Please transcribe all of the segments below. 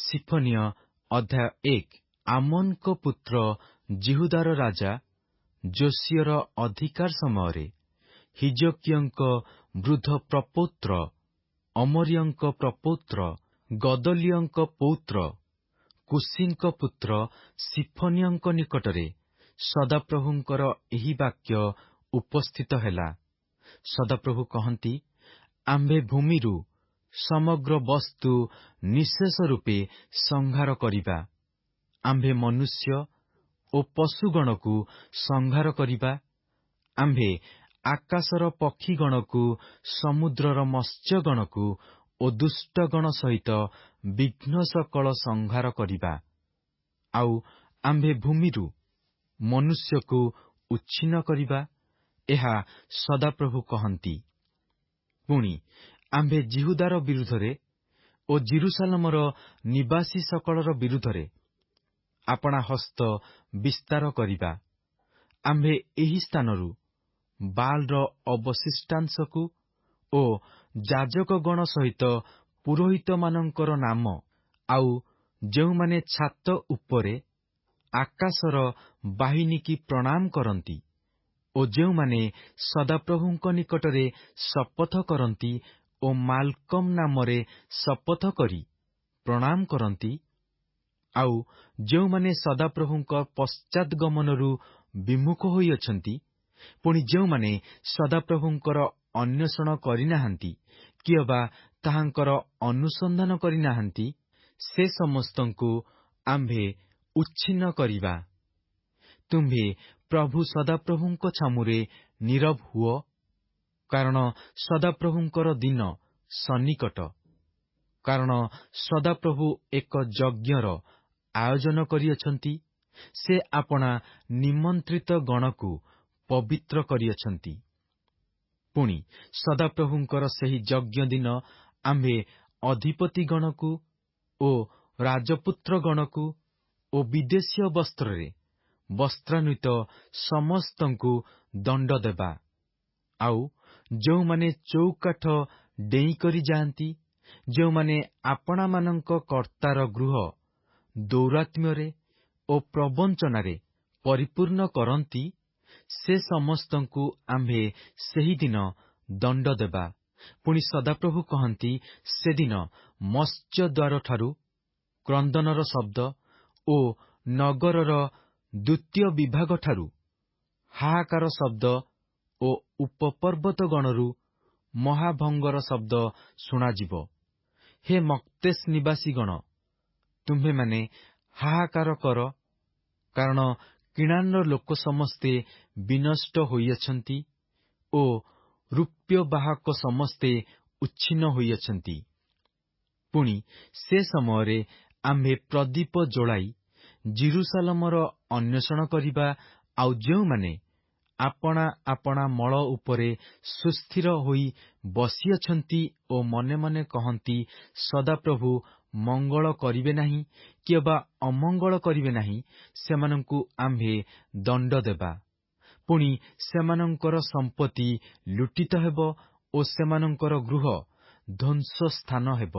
ସିଫନିୟ ଅଧ୍ୟାୟ 1। ଆମୋନଙ୍କ ପୁତ୍ର ଜିହୁଦାର ରାଜା ଯୋସିୟର ଅଧିକାର ସମୟରେ ହିଜକିୟଙ୍କ ବୃଦ୍ଧ ପ୍ରପୌତ୍ର ଅମରିୟଙ୍କ ପ୍ରପୌତ୍ର ଗଦଲିୟଙ୍କ ପୌତ୍ର କୁଶୀଙ୍କ ପୁତ୍ର ସିଫନିୟଙ୍କ ନିକଟରେ ସଦାପ୍ରଭୁଙ୍କର ଏହି ବାକ୍ୟ ଉପସ୍ଥିତ ହେଲା। ସଦାପ୍ରଭୁ କହନ୍ତି, ଆମ୍ଭେ ଭୂମିରୁ ସମଗ୍ର ବସ୍ତୁ ନିଃଶେଷ ରୂପେ ସଂହାର କରିବା। ଆମ୍ଭେ ମନୁଷ୍ୟ ଓ ପଶୁଗଣକୁ ସଂହାର କରିବା। ଆମ୍ଭେ ଆକାଶର ପକ୍ଷୀଗଣକୁ, ସମୁଦ୍ରର ମତ୍ସ୍ୟଗଣକୁ ଓ ଦୁଷ୍ଟଗଣ ସହିତ ବିଘ୍ନ ସକଳ ସଂହାର କରିବା। ଆଉ ଆମ୍ଭେ ଭୂମିରୁ ମନୁଷ୍ୟକୁ ଉଚ୍ଛିନ୍ନ କରିବା। ଏହା ସଦାପ୍ରଭୁ କହନ୍ତି। ପୁଣି ଆମ୍ଭେ ଜିହୁଦାର ବିରୁଦ୍ଧରେ ଓ ଜେରୁସାଲେମର ନିବାସୀ ସକଳର ବିରୁଦ୍ଧରେ ଆପଣା ହସ୍ତ ବିସ୍ତାର କରିବା। ଆମ୍ଭେ ଏହି ସ୍ଥାନରୁ ବାଲର ଅବଶିଷ୍ଟାଂଶକୁ ଓ ଯାଜକଗଣ ସହିତ ପୁରୋହିତମାନଙ୍କର ନାମ, ଆଉ ଯେଉଁମାନେ ଛାତ ଉପରେ ଆକାଶର ବାହିନୀକି ପ୍ରଣାମ କରନ୍ତି ଓ ଯେଉଁମାନେ ସଦାପ୍ରଭୁଙ୍କ ନିକଟରେ ଶପଥ କରନ୍ତି ଓ ମାଲକମ୍ ନାମରେ ଶପଥ କରି ପ୍ରଣାମ କରନ୍ତି, ଆଉ ଯେଉଁମାନେ ସଦାପ୍ରଭୁଙ୍କ ପଶ୍ଚାଦ୍ଗମନରୁ ବିମୁଖ ହୋଇଅଛନ୍ତି, ପୁଣି ଯେଉଁମାନେ ସଦାପ୍ରଭୁଙ୍କର ଅନ୍ୱେଷଣ କରିନାହାନ୍ତି କି ଅବା ତାହାଙ୍କର ଅନୁସନ୍ଧାନ କରିନାହାନ୍ତି, ସେ ସମସ୍ତଙ୍କୁ ଆମ୍ଭେ ଉଚ୍ଛିନ୍ନ କରିବା। ତୁମ୍ଭେ ପ୍ରଭୁ ସଦାପ୍ରଭୁଙ୍କ ଛାମୁରେ ନୀରବ ହୁଅ, କାରଣ ସଦାପ୍ରଭୁଙ୍କର ଦିନ ସନ୍ନିକଟ। କାରଣ ସଦାପ୍ରଭୁ ଏକ ଯଜ୍ଞର ଆୟୋଜନ କରିଅଛନ୍ତି। ସେ ଆପଣା ନିମନ୍ତ୍ରିତ ଗଣକୁ ପବିତ୍ର କରିଅଛନ୍ତି। ପୁଣି ସଦାପ୍ରଭୁଙ୍କର ସେହି ଯଜ୍ଞ ଦିନ ଆମ୍ଭେ ଅଧିପତିଗଣକୁ ଓ ରାଜପୁତ୍ରଗଣକୁ ଓ ବିଦେଶୀୟ ବସ୍ତ୍ରରେ ବସ୍ତ୍ରାନ୍ୱିତ ସମସ୍ତଙ୍କୁ ଦଣ୍ଡ ଦେବା। ଆଉ ଯେଉଁମାନେ ଚୌକାଠ ଡେଇଁକରି ଯାଆନ୍ତି, ଯେଉଁମାନେ ଆପଣାମାନଙ୍କ କର୍ତ୍ତାର ଗୃହ ଦୌରାତ୍ମ୍ୟରେ ଓ ପ୍ରବଞ୍ଚନାରେ ପରିପୂର୍ଣ୍ଣ କରନ୍ତି, ସେ ସମସ୍ତଙ୍କୁ ଆମ୍ଭେ ସେହିଦିନ ଦଣ୍ଡ ଦେବା। ପୁଣି ସଦାପ୍ରଭୁ କହନ୍ତି, ସେଦିନ ମତ୍ସ୍ୟଦ୍ୱାରଠାରୁ କ୍ରନ୍ଦନର ଶବ୍ଦ ଓ ନଗରର ଦ୍ୱିତୀୟ ବିଭାଗଠାରୁ ହାହାକାର ଶବ୍ଦ ଓ ଉପପର୍ବତଗଣରୁ ମହାଭଙ୍ଗର ଶବ୍ଦ ଶୁଣାଯିବ। ହେ ମକ୍ତେଶ ନିବାସୀଗଣ, ତୁମ୍ଭେମାନେ ହାହାକାର କର, କାରଣ କିଣାନର ଲୋକ ସମସ୍ତେ ବିନଷ୍ଟ ହୋଇଅଛନ୍ତି ଓ ରୂପ୍ୟବାହକ ସମସ୍ତେ ଉଚ୍ଛିନ୍ନ ହୋଇଅଛନ୍ତି। ପୁଣି ସେ ସମୟରେ ଆମ୍ଭେ ପ୍ରଦୀପ ଜଳାଇ ଜେରୁସାଲେମର ଅନ୍ୱେଷଣ କରିବା। ଆଉ ଯେଉଁମାନେ ଆପଣା ଆପଣା ମଳ ଉପରେ ସୁସ୍ଥିର ହୋଇ ବସିଅଛନ୍ତି ଓ ମନେ ମନେ କହନ୍ତି, ସଦାପ୍ରଭୁ ମଙ୍ଗଳ କରିବେ ନାହିଁ କି ଅବା ଅମଙ୍ଗଳ କରିବେ ନାହିଁ, ସେମାନଙ୍କୁ ଆମ୍ଭେ ଦଣ୍ଡ ଦେବା। ପୁଣି ସେମାନଙ୍କର ସମ୍ପତ୍ତି ଲୁଟିତ ହେବ ଓ ସେମାନଙ୍କର ଗୃହ ଧ୍ୱଂସସ୍ଥାନ ହେବ।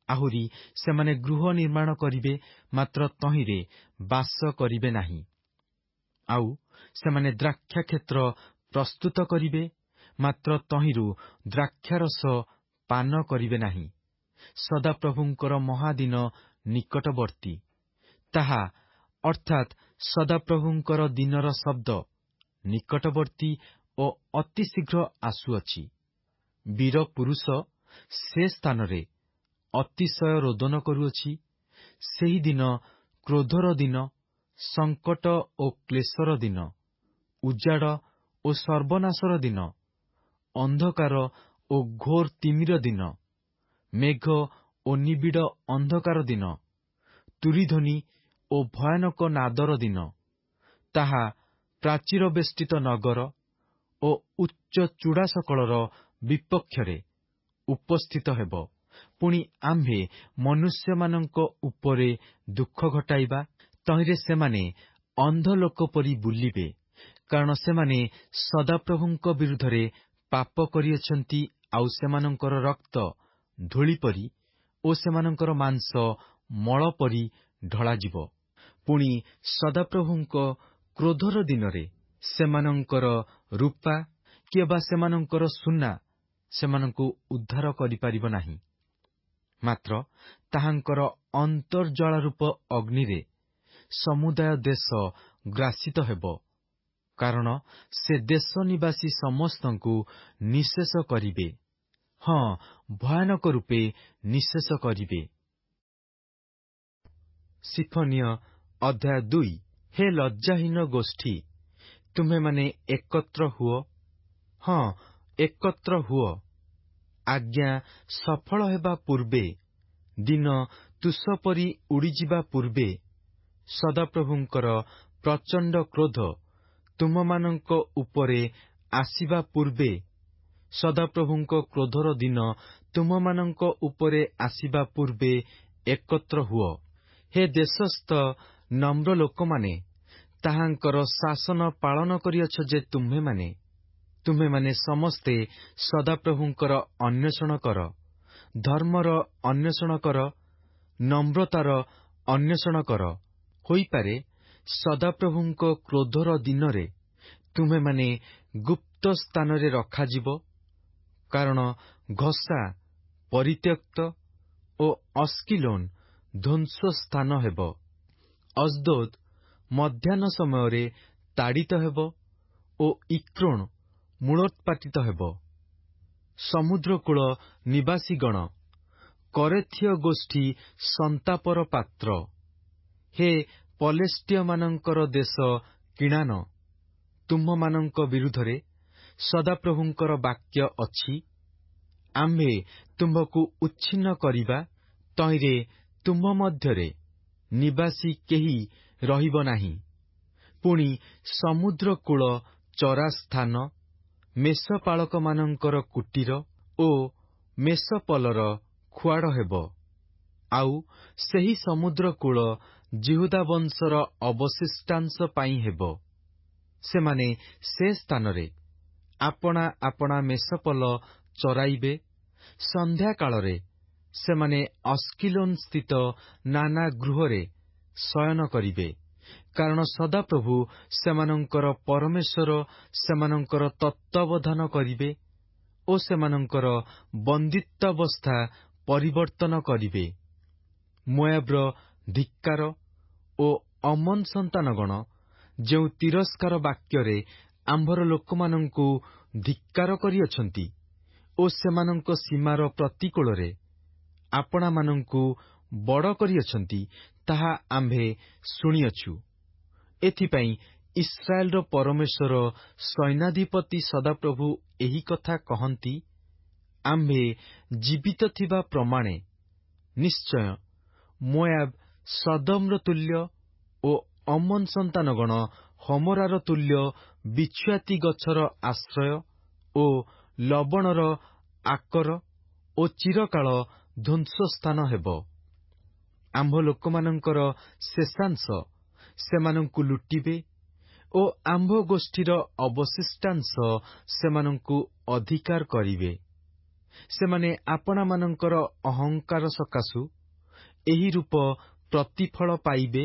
ଆହୁରି ସେମାନେ ଗୃହ ନିର୍ମାଣ କରିବେ, ମାତ୍ର ତହିଁରେ ବାସ କରିବେ ନାହିଁ। ଆଉ ସେମାନେ ଦ୍ରାକ୍ଷାକ୍ଷେତ୍ର ପ୍ରସ୍ତୁତ କରିବେ, ମାତ୍ର ତହିଁରୁ ଦ୍ରାକ୍ଷାରସ ପାନ କରିବେ ନାହିଁ। ସଦାପ୍ରଭୁଙ୍କର ମହାଦିନ ନିକଟବର୍ତ୍ତୀ। ତାହା ଅର୍ଥାତ୍ ସଦାପ୍ରଭୁଙ୍କର ଦିନର ଶବ୍ଦ ନିକଟବର୍ତ୍ତୀ ଓ ଅତି ଶୀଘ୍ର ଆସୁଅଛି। ବୀର ପୁରୁଷ ସେ ସ୍ଥାନରେ ଅତିଶୟ ରୋଦନ କରୁଅଛି। ସେହି ଦିନ କ୍ରୋଧର ଦିନ, ସଙ୍କଟ ଓ କ୍ଲେଶର ଦିନ, ଉଜାଡ଼ ଓ ସର୍ବନାଶର ଦିନ, ଅନ୍ଧକାର ଓ ଘୋର ତିମିର ଦିନ, ମେଘ ଓ ନିବିଡ଼ ଅନ୍ଧକାର ଦିନ, ତୁରୀଧ୍ୱନି ଓ ଭୟାନକ ନାଦର ଦିନ। ତାହା ପ୍ରାଚୀର ବେଷ୍ଟିତ ନଗର ଓ ଉଚ୍ଚ ଚୂଡ଼ା ସକଳର ବିପକ୍ଷରେ ଉପସ୍ଥିତ ହେବ। ପୁଣି ଆମ୍ଭେ ମନୁଷ୍ୟମାନଙ୍କ ଉପରେ ଦୁଃଖ ଘଟାଇବା। ତହିଁରେ ସେମାନେ ଅନ୍ଧ ଲୋକ ପରି ବୁଲିବେ, କାରଣ ସେମାନେ ସଦାପ୍ରଭୁଙ୍କ ବିରୁଦ୍ଧରେ ପାପ କରିଅଛନ୍ତି। ଆଉ ସେମାନଙ୍କର ରକ୍ତ ଧୂଳିପରି ଓ ସେମାନଙ୍କର ମାଂସ ମଳ ପରି ଢଳାଯିବ। ପୁଣି ସଦାପ୍ରଭୁଙ୍କ କ୍ରୋଧର ଦିନରେ ସେମାନଙ୍କର ରୂପା କିମ୍ବା ସେମାନଙ୍କର ସୁନା ସେମାନଙ୍କୁ ଉଦ୍ଧାର କରିପାରିବ ନାହିଁ। ମାତ୍ର ତାହାଙ୍କର ଅନ୍ତର୍ଜ୍ୱାଳାରୂପ ଅଗ୍ନିରେ ସମୁଦାୟ ଦେଶ ଗ୍ରାସିତ ହେବ, କାରଣ ସେ ଦେଶ ନିବାସୀ ସମସ୍ତଙ୍କୁ ନିଃଶେଷ କରିବେ, ହଁ ଭୟାନକ ରୂପେ ନିଃଶେଷ କରିବେ। ସିଫନିୟ ଅଧ୍ୟାୟ 2। ହେ ଲଜ୍ଜାହୀନ ଗୋଷ୍ଠୀ, ତୁମେମାନେ ଏକତ୍ର ହୁଅ, ହଁ ଏକତ୍ର ହୁଅ। ଆଜ୍ଞା ସଫଳ ହେବା ପୂର୍ବେ, ଦିନ ତୁଷ ପରି ଉଡ଼ିଯିବା ପୂର୍ବେ, ସଦାପ୍ରଭୁଙ୍କର ପ୍ରଚଣ୍ଡ କ୍ରୋଧ ତୁମମାନଙ୍କ ଉପରେ ଆସିବା ପୂର୍ବେ, ସଦାପ୍ରଭୁଙ୍କ କ୍ରୋଧର ଦିନ ତୁମମାନଙ୍କ ଉପରେ ଆସିବା ପୂର୍ବେ ଏକତ୍ର ହୁଅ। ହେ ଦେଶସ୍ଥ ନମ୍ର ଲୋକମାନେ, ତାହାଙ୍କର ଶାସନ ପାଳନ କରିଅଛ ଯେ ତୁମେମାନେ ସମସ୍ତେ ସଦାପ୍ରଭୁଙ୍କର ଅନ୍ୱେଷଣ କର, ଧର୍ମର ଅନ୍ୱେଷଣ କର, ନମ୍ରତାର ଅନ୍ୱେଷଣ କର। ହୋଇପାରେ ସଦାପ୍ରଭୁଙ୍କ କ୍ରୋଧର ଦିନରେ ତୁମେମାନେ ଗୁପ୍ତ ସ୍ଥାନରେ ରଖାଯିବ, କାରଣ ଘଷା ପରିତ୍ୟକ୍ତ ଓ ଅସ୍କିଲୋନ ଧ୍ୱଂସ ସ୍ଥାନ ହେବ। ଅଶ୍ଦୋଦ ମଧ୍ୟାହ୍ନ ସମୟରେ ତାଡ଼ିତ ହେବ ଓ ଇକ୍ରୋନ ମୂଳୋତ୍ପାଟିତ ହେବ। ସମୁଦ୍ରକୂଳ ନିବାସୀଗଣ, କରେଥୀୟ ଗୋଷ୍ଠୀ ସନ୍ତାପର ପାତ୍ର। ହେ ପଲେଷ୍ଟିୟମାନଙ୍କର ଦେଶ କିଣାନ, ତୁମ୍ଭମାନଙ୍କ ବିରୁଦ୍ଧରେ ସଦାପ୍ରଭୁଙ୍କର ବାକ୍ୟ ଅଛି। ଆମ୍ଭେ ତୁମ୍ଭକୁ ଉଚ୍ଛିନ୍ନ କରିବା, ତହିଁରେ ତୁମ୍ଭ ମଧ୍ୟରେ ନିବାସୀ କେହି ରହିବ ନାହିଁ। ପୁଣି ସମୁଦ୍ରକୂଳ ଚରାସ୍ଥାନ, ମେଷପାଳକମାନଙ୍କର କୁଟୀର ଓ ମେଷପଲର ଖୁଆଡ଼ ହେବ। ଆଉ ସେହି ସମୁଦ୍ରକୂଳ ଯିହୁଦା ବଂଶର ଅବଶିଷ୍ଟାଂଶ ପାଇଁ ହେବ। ସେମାନେ ସେ ସ୍ଥାନରେ ଆପଣା ଆପଣା ମେଷପଲ ଚରାଇବେ। ସନ୍ଧ୍ୟାକାଳରେ ସେମାନେ ଅସ୍କିଲୋନସ୍ଥିତ ନାନା ଗୃହରେ ଶୟନ କରିବେ, କାରଣ ସଦାପ୍ରଭୁ ସେମାନଙ୍କର ପରମେଶ୍ୱର ସେମାନଙ୍କର ତତ୍ତ୍ୱାବଧାନ କରିବେ ଓ ସେମାନଙ୍କର ବନ୍ଦିତ୍ୱାବସ୍ଥା ପରିବର୍ତ୍ତନ କରିବେ। ମୋଆବ୍‌ର ଧିକ୍କାର ଓ ଅମନ ସନ୍ତାନଗଣ ଯେଉଁ ତିରସ୍କାର ବାକ୍ୟରେ ଆମ୍ଭର ଲୋକମାନଙ୍କୁ ଧିକ୍କାର କରିଅଛନ୍ତି ଓ ସେମାନଙ୍କ ସୀମାର ପ୍ରତିକୂଳରେ ଆପଣାମାନଙ୍କୁ ବଡ଼ କରିଅଛନ୍ତି, ତାହା ଆମ୍ଭେ ଶୁଣିଅଛୁ। ଏଥିପାଇଁ ଇସ୍ରାଏଲର ପରମେଶ୍ୱର ସୈନ୍ୟାଧିପତି ସଦାପ୍ରଭୁ ଏହି କଥା କହନ୍ତି, ଆମ୍ଭେ ଜୀବିତ ଥିବା ପ୍ରମାଣେ ନିଶ୍ଚୟ ମୋଆବ ସଦୋମର ତୁଲ୍ୟ ଓ ଅମନ ସନ୍ତାନଗଣ ହମୋରାର ତୁଲ୍ୟ ବିଛୁଆତି ଗଛର ଆଶ୍ରୟ ଓ ଲବଣର ଆକର ଓ ଚିରକାଳ ଧ୍ୱଂସସ୍ଥାନ ହେବ। ଆମ୍ଭ ଲୋକମାନଙ୍କର ଶେଷାଂଶ ସେମାନଙ୍କୁ ଲୁଟିବେ ଓ ଆମ୍ଭ ଗୋଷ୍ଠୀର ଅବଶିଷ୍ଟାଂଶ ସେମାନଙ୍କୁ ଅଧିକାର କରିବେ। ସେମାନେ ଆପଣାମାନଙ୍କର ଅହଙ୍କାର ସକାଶୁ ଏହି ରୂପ ପ୍ରତିଫଳ ପାଇବେ,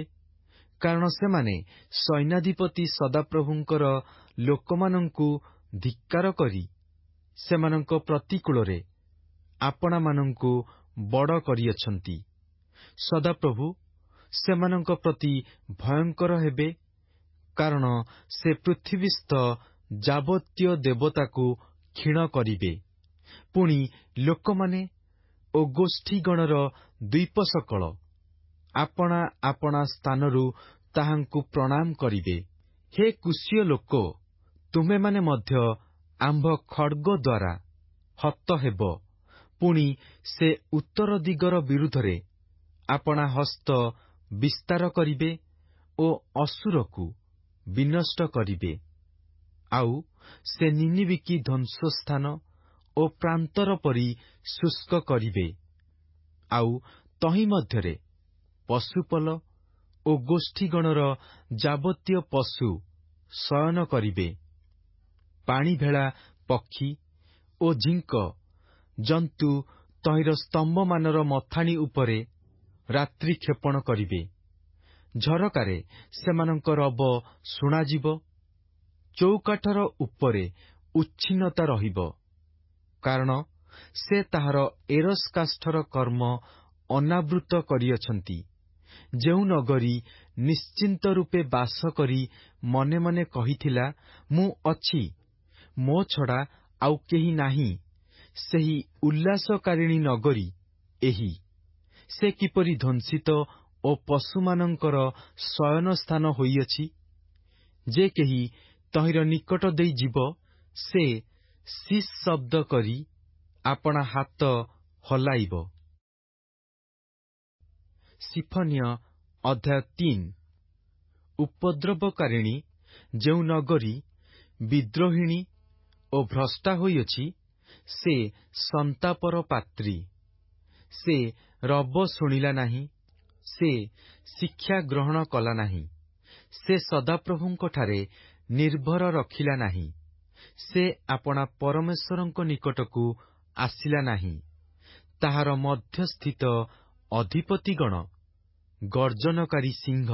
କାରଣ ସେମାନେ ସୈନ୍ୟାଧିପତି ସଦାପ୍ରଭୁଙ୍କର ଲୋକମାନଙ୍କୁ ଧିକ୍କାର କରି ସେମାନଙ୍କ ପ୍ରତିକୂଳରେ ଆପଣାମାନଙ୍କୁ ବଡ଼ କରିଅଛନ୍ତି। ସଦାପ୍ରଭୁ ସେମାନଙ୍କ ପ୍ରତି ଭୟଙ୍କର ହେବେ, କାରଣ ସେ ପୃଥିବୀସ୍ଥ ଯାବତୀୟ ଦେବତାକୁ କ୍ଷୀଣ କରିବେ। ପୁଣି ଲୋକମାନେ ଓ ଗୋଷ୍ଠୀଗଣର ଦ୍ୱୀପସକଳ ଆପଣା ଆପଣା ସ୍ଥାନରୁ ତାହାଙ୍କୁ ପ୍ରଣାମ କରିବେ। ହେ କୁଶୀୟ ଲୋକ, ତୁମେମାନେ ମଧ୍ୟ ଆମ୍ଭ ଖଡ୍ଗ ଦ୍ୱାରା ହତ ହେବ। ପୁଣି ସେ ଉତ୍ତର ଦିଗର ବିରୁଦ୍ଧରେ ଆପଣା ହସ୍ତ ବିସ୍ତାର କରିବେ ଓ ଅସୁରକୁ ବିନଷ୍ଟ କରିବେ। ଆଉ ସେ ନିନିବିକି ଧ୍ୱଂସସ୍ଥାନ ଓ ପ୍ରାନ୍ତର ପରି ଶୁଷ୍କ କରିବେ। ଆଉ ତହିଁ ମଧ୍ୟରେ ପଶୁପଲ ଓ ଗୋଷ୍ଠୀଗଣର ଯାବତୀୟ ପଶୁ ଶୟନ କରିବେ। ପାଣିଭେଳା ପକ୍ଷୀ ଓ ଝିଙ୍କ ଜନ୍ତୁ ତହିଁର ସ୍ତମ୍ଭମାନର ମଥାଣି ଉପରେ ରାତ୍ରି କ୍ଷେପଣ କରିବେ। ଝରକାରେ ସେମାନଙ୍କ ରବ ଶୁଣାଯିବ। ଚୌକାଠର ଉପରେ ଉଚ୍ଛିନ୍ନତା ରହିବ, କାରଣ ସେ ତାହାର ଏରସ୍ କାଷ୍ଠର କର୍ମ ଅନାବୃତ କରିଅଛନ୍ତି। ଯେଉଁ ନଗରୀ ନିଶ୍ଚିନ୍ତ ରୂପେ ବାସ କରି ମନେ ମନେ କହିଥିଲା, ମୁଁ ଅଛି, ମୋ ଛଡ଼ା ଆଉ କେହି ନାହିଁ, ସେହି ଉଲ୍ଲାସକାରିଣୀ ନଗରୀ ଏହି। ସେ କିପରି ଧ୍ୱଂସିତ ଓ ପଶୁମାନଙ୍କର ଶୟନସ୍ଥାନ ହୋଇଅଛି। ଯେ କେହି ତହିଁର ନିକଟ ଦେଇ ଯିବ, ସେ ଶିସ୍ ଶବ୍ଦ କରି ଆପଣା ହାତ ହଲାଇବ। ସିଫନିୟ ଅଧ୍ୟାୟ 3। ଉପଦ୍ରବକାରିଣୀ ଯେଉଁ ନଗରୀ ବିଦ୍ରୋହିଣୀ ଓ ଭ୍ରଷ୍ଟା ହୋଇଅଛି, ସେ ସନ୍ତାପର ପାତ୍ରୀ। ସେ ରବ ଶୁଣିଲା ନାହିଁ, ସେ ଶିକ୍ଷା ଗ୍ରହଣ କଲା ନାହିଁ, ସେ ସଦାପ୍ରଭୁଙ୍କଠାରେ ନିର୍ଭର ରଖିଲା ନାହିଁ, ସେ ଆପଣା ପରମେଶ୍ୱରଙ୍କ ନିକଟକୁ ଆସିଲା ନାହିଁ। ତାହାର ମଧ୍ୟସ୍ଥିତ ଅଧିପତିଗଣ ଗର୍ଜନକାରୀ ସିଂହ,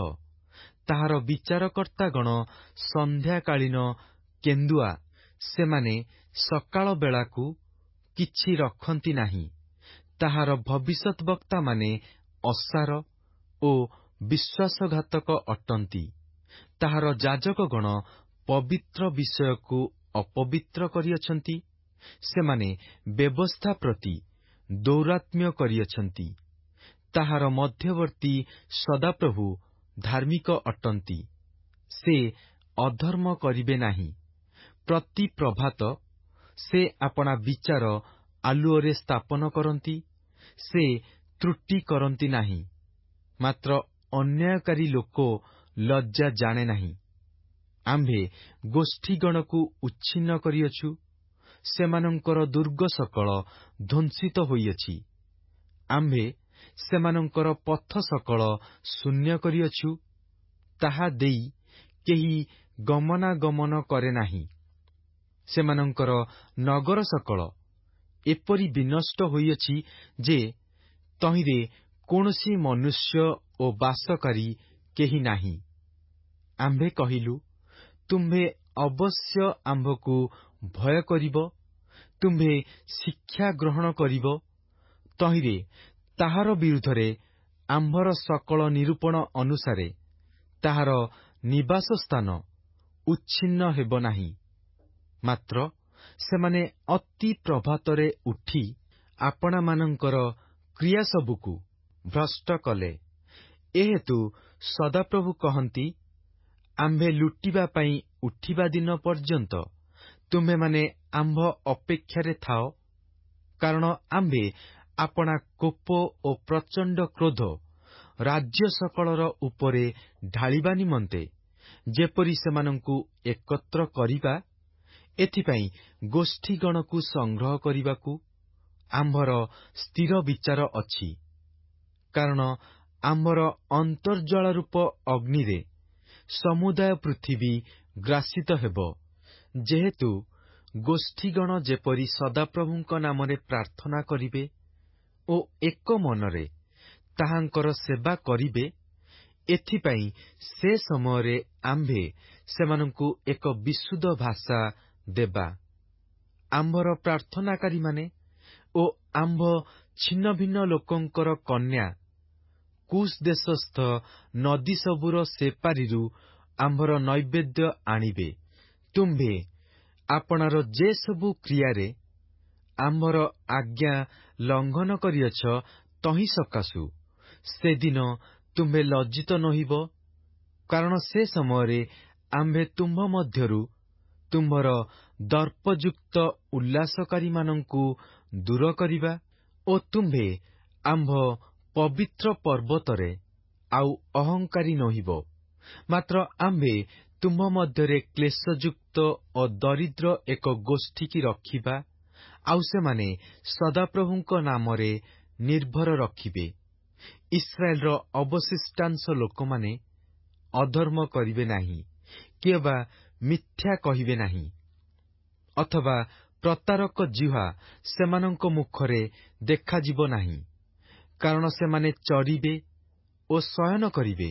ତାହାର ବିଚାରକର୍ତ୍ତାଗଣ ସନ୍ଧ୍ୟାକାଳୀନ କେନ୍ଦୁଆ। ସେମାନେ ସକାଳ ବେଳାକୁ କିଛି ରଖନ୍ତି ନାହିଁ। ତାହାର ଭବିଷ୍ୟଦ୍ବକ୍ତାମାନେ ଅସାର ଓ ବିଶ୍ୱାସଘାତକ ଅଟନ୍ତି। ତାହାର ଯାଜକଗଣ ପବିତ୍ର ବିଷୟକୁ ଅପବିତ୍ର କରିଅଛନ୍ତି। ସେମାନେ ବ୍ୟବସ୍ଥା ପ୍ରତି ଦୌରାତ୍ମ୍ୟ କରିଅଛନ୍ତି। ତାହାର ମଧ୍ୟବର୍ତ୍ତୀ ସଦାପ୍ରଭୁ ଧାର୍ମିକ ଅଟନ୍ତି, ସେ ଅଧର୍ମ କରିବେ ନାହିଁ। ପ୍ରତି ପ୍ରଭାତ ସେ ଆପଣା ବିଚାର ଆଲୁଅରେ ସ୍ଥାପନ କରନ୍ତି, ସେ ତ୍ରୁଟି କରନ୍ତି ନାହିଁ। ମାତ୍ର ଅନ୍ୟାୟକାରୀ ଲୋକ ଲଜ୍ଜା ଜାଣେ ନାହିଁ। ଆମ୍ଭେ ଗୋଷ୍ଠୀଗଣକୁ ଉଚ୍ଛିନ୍ନ କରିଅଛୁ, ସେମାନଙ୍କର ଦୁର୍ଗ ସକଳ ଧ୍ୱଂସିତ ହୋଇଅଛି। ଆମ୍ଭେ ସେମାନଙ୍କର ପଥ ସକଳ ଶୂନ୍ୟ କରିଅଛୁ, ତାହା ଦେଇ କେହି ଗମନାଗମନ କରେ ନାହିଁ। ସେମାନଙ୍କର ନଗର ସକଳ ଏପରି ବିନଷ୍ଟ ହୋଇଅଛି ଯେ ତହିଁରେ କୌଣସି ମନୁଷ୍ୟ ଓ ବାସକାରୀ କେହି ନାହିଁ। ଆମ୍ଭେ କହିଲୁ, ତୁମ୍ଭେ ଅବଶ୍ୟ ଆମ୍ଭକୁ ଭୟ କରିବ, ତୁମ୍ଭେ ଶିକ୍ଷା ଗ୍ରହଣ କରିବ। ତହିଁରେ ତାହାର ବିରୁଦ୍ଧରେ ଆମ୍ଭର ସକଳ ନିରୂପଣ ଅନୁସାରେ ତାହାର ନିବାସସ୍ଥାନ ଉଚ୍ଛିନ୍ନ ହେବ ନାହିଁ। ମାତ୍ର ସେମାନେ ଅତି ପ୍ରଭାତରେ ଉଠି ଆପଣାମାନଙ୍କର କ୍ରିୟା ସବୁକୁ ଭ୍ରଷ୍ଟ କଲେ। ଏହେତୁ ସଦାପ୍ରଭୁ କହନ୍ତି, ଆମ୍ଭେ ଲୁଟିବା ପାଇଁ ଉଠିବା ଦିନ ପର୍ଯ୍ୟନ୍ତ ତୁମ୍ଭେମାନେ ଆମ୍ଭ ଅପେକ୍ଷାରେ ଥାଅ। କାରଣ ଆମ୍ଭେ ଆପଣା କୋପ ଓ ପ୍ରଚଣ୍ଡ କ୍ରୋଧ ରାଜ୍ୟ ସକଳର ଉପରେ ଢାଳିବା ନିମନ୍ତେ ଯେପରି ସେମାନଙ୍କୁ ଏକତ୍ର କରିବା, ଏଥିପାଇଁ ଗୋଷ୍ଠୀଗଣକୁ ସଂଗ୍ରହ କରିବାକୁ ଆମ୍ଭର ସ୍ଥିର ବିଚାର ଅଛି। କାରଣ ଆମ୍ଭର ଅନ୍ତର୍ଜ୍ୱାଳ ରୂପ ଅଗ୍ନିରେ ସମୁଦାୟ ପୃଥିବୀ ଗ୍ରାସିତ ହେବ। ଯେହେତୁ ଗୋଷ୍ଠୀଗଣ ଯେପରି ସଦାପ୍ରଭୁଙ୍କ ନାମରେ ପ୍ରାର୍ଥନା କରିବେ ଓ ଏକ ମନରେ ତାହାଙ୍କର ସେବା କରିବେ, ଏଥିପାଇଁ ସେ ସମୟରେ ଆମ୍ଭେ ସେମାନଙ୍କୁ ଏକ ବିଶୁଦ୍ଧ ଭାଷା ଦେବା। ଆମ୍ଭର ପ୍ରାର୍ଥନାକାରୀମାନେ ଓ ଆମ୍ଭ ଛିନ୍ନ ଭିନ୍ନ ଲୋକଙ୍କର କନ୍ୟା କୁଶ ଦେଶସ୍ଥ ନଦୀ ସବୁର ସେପାରିରୁ ଆମ୍ଭର ନୈବେଦ୍ୟ ଆଣିବେ। ତୁମ୍ଭେ ଆପଣାର ଯେ ସବୁ କ୍ରିୟାରେ ଆମ୍ଭର ଆଜ୍ଞା ଲଙ୍ଘନ କରିଅଛ, ତହିଁ ସକାଶୁ ସେଦିନ ତୁମ୍ଭେ ଲଜ୍ଜିତ ନୋହିବ। କାରଣ ସେ ସମୟରେ ଆମ୍ଭେ ତୁମ୍ଭ ମଧ୍ୟରୁ ତୁମ୍ଭର ଦର୍ପଯୁକ୍ତ ଉଲ୍ଲାସକାରୀମାନଙ୍କୁ ଦୂର କରିବା ଓ ତୁମ୍ଭେ ଆମ୍ଭ ପବିତ୍ର ପର୍ବତରେ ଆଉ ଅହଙ୍କାରୀ ନୋହିବ। ମାତ୍ର ଆମ୍ଭେ ତୁମ୍ଭ ମଧ୍ୟରେ କ୍ଲେଶଯୁକ୍ତ ଓ ଦରିଦ୍ର ଏକ ଗୋଷ୍ଠୀକି ରଖିବା, ଆଉ ସେମାନେ ସଦାପ୍ରଭୁଙ୍କ ନାମରେ ନିର୍ଭର ରଖିବେ। ଇସ୍ରାଏଲର ଅବଶିଷ୍ଟାଂଶ ଲୋକମାନେ ଅଧର୍ମ କରିବେ ନାହିଁ, କିଏ ବା ମିଥ୍ୟା କହିବେ ନାହିଁ, ଅଥବା ପ୍ରତାରକ ଜିହ୍ୱା ସେମାନଙ୍କ ମୁଖରେ ଦେଖାଯିବ ନାହିଁ। କାରଣ ସେମାନେ ଚରିବେ ଓ ଶୟନ କରିବେ,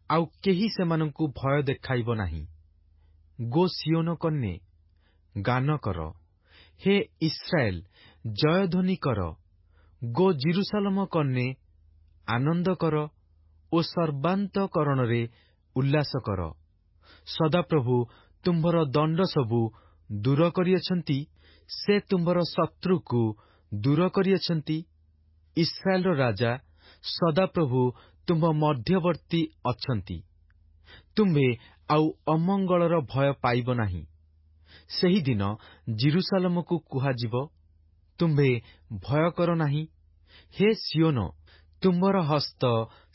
ଆଉ କେହି ସେମାନଙ୍କୁ ଭୟ ଦେଖାଇବ ନାହିଁ। ଗୋ ସିଓନ କନ୍ୟା, ଗାନ କର, ହେ ଇସ୍ରାଏଲ, ଜୟଧ୍ୱନି କର। ଗୋ ଜିରୁସାଲମ କନ୍ୟା, ଆନନ୍ଦ କର ଓ ସର୍ବାନ୍ତକରଣରେ ଉଲ୍ଲାସ କର। ସଦାପ୍ରଭୁ ତୁମ୍ଭର ଦଣ୍ଡ ସବୁ ଦୂର କରିଅଛନ୍ତି, ସେ ତୁମ୍ଭର ଶତ୍ରୁକୁ ଦୂର କରିଅଛନ୍ତି। ଇସ୍ରାଏଲର ରାଜା ସଦାପ୍ରଭୁ ତୁମ୍ଭ ମଧ୍ୟବର୍ତ୍ତୀ ଅଛନ୍ତି। ତୁମ୍ଭେ ଆଉ ଅମଙ୍ଗଳର ଭୟ ପାଇବ ନାହିଁ। ସେହିଦିନ ଜିରୁସାଲମକୁ କୁହାଯିବ, ତୁମ୍ଭେ ଭୟ କର ନାହିଁ। ହେ ସିଓନ, ତୁମ୍ଭର ହସ୍ତ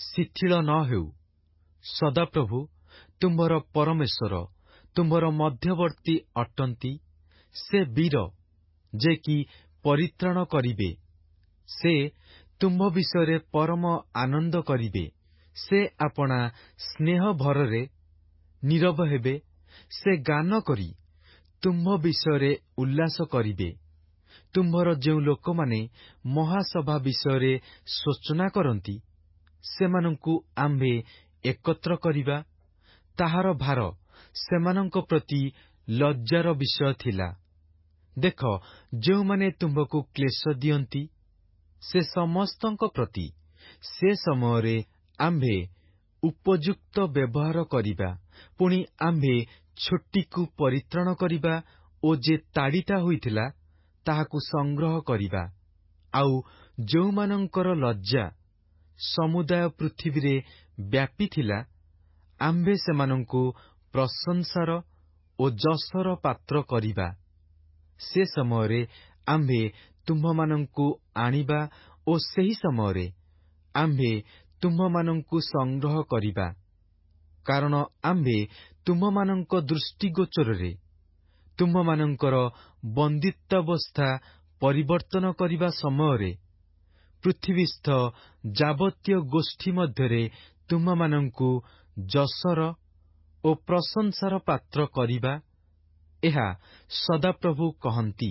ଶିଥିଳ ନ ହେଉ। ସଦାପ୍ରଭୁ ତୁମ୍ଭର ପରମେଶ୍ୱର ତୁମ୍ଭର ମଧ୍ୟବର୍ତ୍ତୀ ଅଟନ୍ତି। ସେ ବୀର, ଯେ କି ପରିତ୍ରାଣ କରିବେ। ସେ ତୁମ୍ଭ ବିଷୟରେ ପରମ ଆନନ୍ଦ କରିବେ। ସେ ଆପଣା ସ୍ନେହ ଭରରେ ନୀରବ ହେବେ। ସେ ଗାନ କରି ତୁମ୍ଭ ବିଷୟରେ ଉଲ୍ଲାସ କରିବେ। ତୁମ୍ଭର ଯେଉଁ ଲୋକମାନେ ମହାସଭା ବିଷୟରେ ଶୋଚନା କରନ୍ତି, ସେମାନଙ୍କୁ ଆମ୍ଭେ ଏକତ୍ର କରିବା, ତାହାର ଭାର ସେମାନଙ୍କ ପ୍ରତି ଲଜ୍ଜାର ବିଷୟ ଥିଲା। ଦେଖ, ଯେଉଁମାନେ ତୁମ୍ଭକୁ କ୍ଲେଶ ଦିଅନ୍ତି, ସେ ସମସ୍ତଙ୍କ ପ୍ରତି ସେ ସମୟରେ ଆମ୍ଭେ ଉପଯୁକ୍ତ ବ୍ୟବହାର କରିବା। ପୁଣି ଆମ୍ଭେ ଛୋଟିକୁ ପରିତ୍ରାଣ କରିବା ଓ ଯେ ତାଡ଼ିତା ହୋଇଥିଲା, ତାହାକୁ ସଂଗ୍ରହ କରିବା। ଆଉ ଯେଉଁମାନଙ୍କର ଲଜ୍ଜା ସମୁଦାୟ ପୃଥିବୀରେ ବ୍ୟାପିଥିଲା, ଆମ୍ଭେ ସେମାନଙ୍କୁ ପ୍ରଶଂସାର ଓ ଯଶର ପାତ୍ର କରିବା। ସେ ସମୟରେ ଆମ୍ଭେ ତୁମ୍ଭମାନଙ୍କୁ ଆଣିବା ଓ ସେହି ସମୟରେ ଆମ୍ଭେ ତୁମ୍ଭମାନଙ୍କୁ ସଂଗ୍ରହ କରିବା। କାରଣ ଆମ୍ଭେ ତୁମ୍ଭମାନଙ୍କ ଦୃଷ୍ଟିଗୋଚରରେ ତୁମ୍ଭମାନଙ୍କର ବନ୍ଦିତ୍ୱାବସ୍ଥା ପରିବର୍ତ୍ତନ କରିବା ସମୟରେ ପୃଥିବୀସ୍ଥ ଯାବତୀୟ ଗୋଷ୍ଠୀ ମଧ୍ୟରେ ତୁମ୍ଭମାନଙ୍କୁ ଯଶର ଓ ପ୍ରଶଂସାର ପାତ୍ର କରିବା, ଏହା ସଦାପ୍ରଭୁ କହନ୍ତି।